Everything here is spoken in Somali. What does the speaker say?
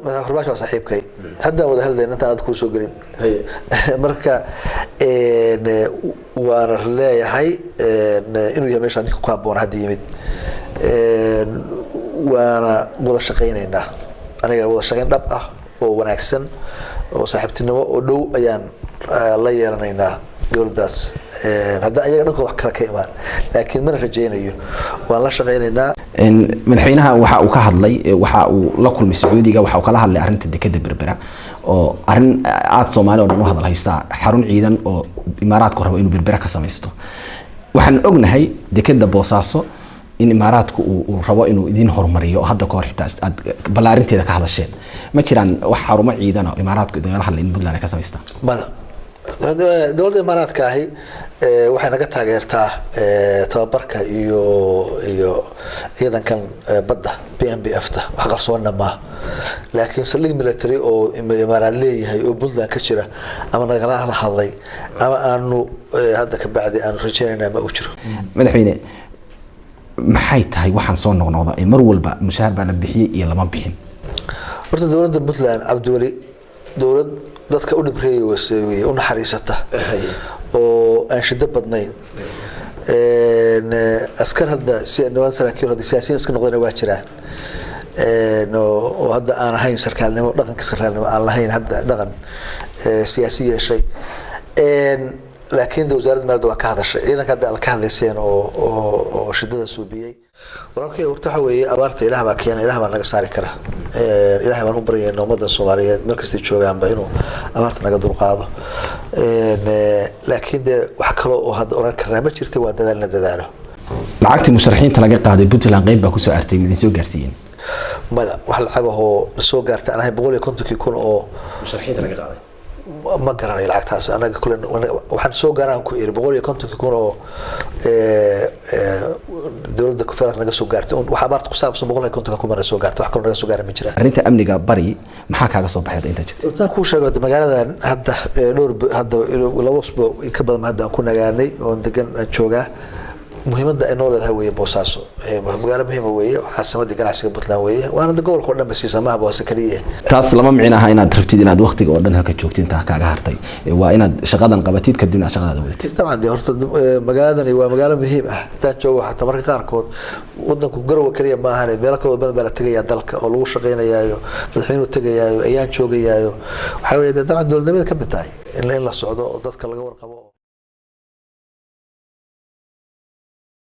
مثلا فرماشة صاحبك هذا وده هذا أنت عاد كوسو جرين مركا وأنا لا يحي إنه يمشي عندك كابون هذا يمد وأنا وضع شقين هنا أنا وضع شقين دبقة ونكسن وصاحبتنا ودو أيان الله يرنينا يورداس هذا أيام نقول كلام لكن من رجينا والله شغالنا madaxweynaha waxa uu ka hadlay waxa uu la kulmay Sacuudiga waxa uu kala hadlay arinta dekada Berbera oo arin aad Soomaaliya oo dhan u hadal haysta xarun ciidan oo Imaaraadku rabo inuu Berbera ka sameesto waxaan ognahay dekada Boosaaso in Imaaraadku uu rabo inuu idin horumariyo hadda ka hor xitaa aad balaarinteeda ka hadasheen ma jiraan wax xarumo ciidan oo Imaaraadku idin hadlay in Puntland ka sameeysta دولة الإمارات كاهي وحنا قد تاجرتها تبارك يو أيضا كان بدأ BMBF ده وحقصونا ما لكن سليم ملتري أو إمارات ليه هي وبلدان كثيرة أما نقرأها حظي أما أنه هذا كبعد أن رجعنا ما أجره مدحينه محيط هاي وحن صون نقطة مرول بقى مشاهد بقى نبحي يلا ما بحين ورد دولة بلدان عبد الولي دولة dadka u dhibreeyay wasaawiye u naxariisata oo aan shida badnayn askar hadda si niman saraakiil oo siyaasiyiin iska noqdeen waa jiraan oo hadda aan ahayn sarkaalnimo dhaqanka sarkaalnimo aan lahayn hadda dhaqan siyaasi yeeshay laakiin wasaaradda maaliyadda waa ka hadashay ciidanka hadda ka hadlayseen oo shidada suubiyay walaalkay horta waxa weeye abaarta Ilaahay baa keenay Ilaahay baa naga saari kara Ilaahay baan u baryaynaa ummadda Soomaaliyeed markasta joogaanba inuu abaarta naga dulqaado laakiin wax kale oo hadda oran karnaa ma jirto waa dadaalo lacagtii musharaxiinta laga qaaday Puntland qayb baa ku soo artay midin soo gaarsiin mada wax lacag oo soo gaartay anahay 150 kun oo musharaxiinta laga qaaday ما قرأنا العكس أنا كل وحن سوق أنا كوير بقول يكونوا يكونوا دولة كفارة نجا سوق قارت وحبارت قصاب بقول يكونوا كمان سوق قارت وحكون نجا سوق قارت مجرى أنت أمني بري محاك هذا صوب حياة أنت جت تكون شغلة مجال هذا نور هذا لو أسبوع يكبر ما هذا كنا جاني وندقن شوقة مهمة ده إنه هذا هو بوساسو مجال مهم هو حسب دي جناح سكبت لهوية وأنا دقول كنا بس يسمعها بواسكرية تاس لما معنا هاي نتربتي دينا وقتك ودنها كتشوكتين تحكي هارتي وإن شغادا قبتيت كدينا شغادا ولتي طبعا دي هرت مجال هو مجال مهم تانجو حتى مرة كاركود ودنك جرو كريه ما هني بيلاك لو بدنا تجي يدلك أو لو شغينا يايو الحين تجي يايو أيام شوقي يايو وحاول طبعا دول ده كم بتاعي إلا الصعود وضدك الجو القبو